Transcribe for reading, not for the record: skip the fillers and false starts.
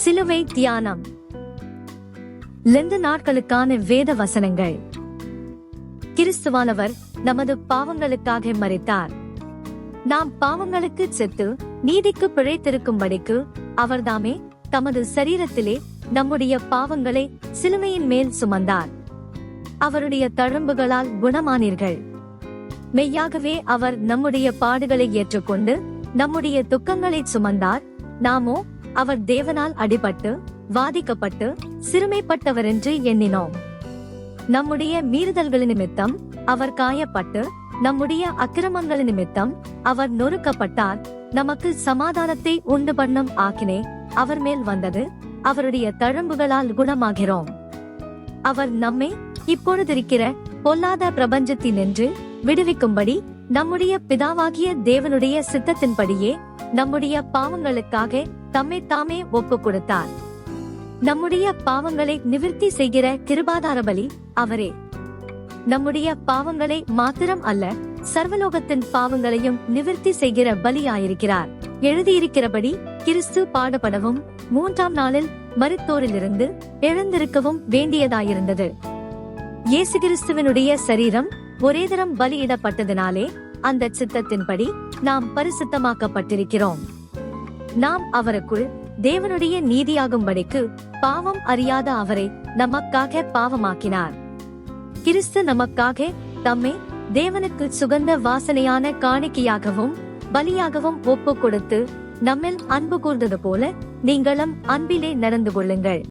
சிலுவை தியானம். லெந்து நாட்களுக்கான வேத வசனங்கள். கிறிஸ்துவானவர் நமது பாவங்களுக்காக மரித்தார். நாம் பாவங்களுக்கு செத்து நீதிக்கு பிழைத்திருக்கும்படிக்கு அவர்தாமே தமது சரீரத்திலே நம்முடைய பாவங்களை சிலுவையின் மேல் சுமந்தார். அவருடைய தழும்புகளால் குணமானீர்கள். மெய்யாகவே அவர் நம்முடைய பாடுகளை ஏற்றுக்கொண்டு நம்முடைய துக்கங்களை சுமந்தார். நாமோ அவர் தேவனால் அடிபட்டு வாதிக்கப்பட்டு சிறுமைப்பட்டவரென்று எண்ணினோம். நம்முடைய மீறுதல்களின் நிமித்தம் அவர் காயப்பட்டு நம்முடைய அக்கிரமங்கள் நிமித்தம் அவர் நொறுக்கப்பட்டார். நமக்கு சமாதானத்தை உண்டு பண்ணும் ஆக்கினே அவர் மேல் வந்தது. அவருடைய தழும்புகளால் குணமாகிறோம். அவர் நம்மை இப்பொழுதிருக்கிற பொல்லாத பிரபஞ்சத்தினின்று விடுவிக்கும்படி நம்முடைய பிதாவாகிய தேவனுடைய சித்தத்தின்படியே நம்முடைய பாவங்களுக்காக தம்மை தாமே ஒப்பு கொடுத்தார். நம்முடைய பாவங்களை நிவிர்த்தி செய்கிற கிருபாதார பலி அவரே. நம்முடைய பாவங்களை மாத்திரம் அல்ல, சர்வலோகத்தின் பாவங்களையும் நிவிர்த்தி செய்கிற பலியாயிருக்கிறார். எழுதியிருக்கிறபடி கிறிஸ்து பாடுபடவும் 3ஆம் நாளில் மரித்தோரிலிருந்து எழுந்திருக்கவும் வேண்டியதாயிருந்தது. இயேசு கிறிஸ்துவினுடைய சரீரம் ஒரே தரம் பலியிடப்பட்டதினாலே அந்த சித்தத்தின்படி நாம் பரிசுத்தமாக்கப்பட்டிருக்கிறோம். நாம் அவருக்குள் தேவனுடைய நீதியாகும்படிக்கு பாவம் அறியாத அவரை நமக்காக பாவமாக்கினார். கிறிஸ்து நமக்காக தம்மை தேவனுக்கு சுகந்த வாசனையான காணிக்கையாகவும் பலியாகவும் ஒப்பு கொடுத்து நம்மில் அன்பு கூர்ந்தது போல நீங்களும் அன்பிலே நடந்து கொள்ளுங்கள்.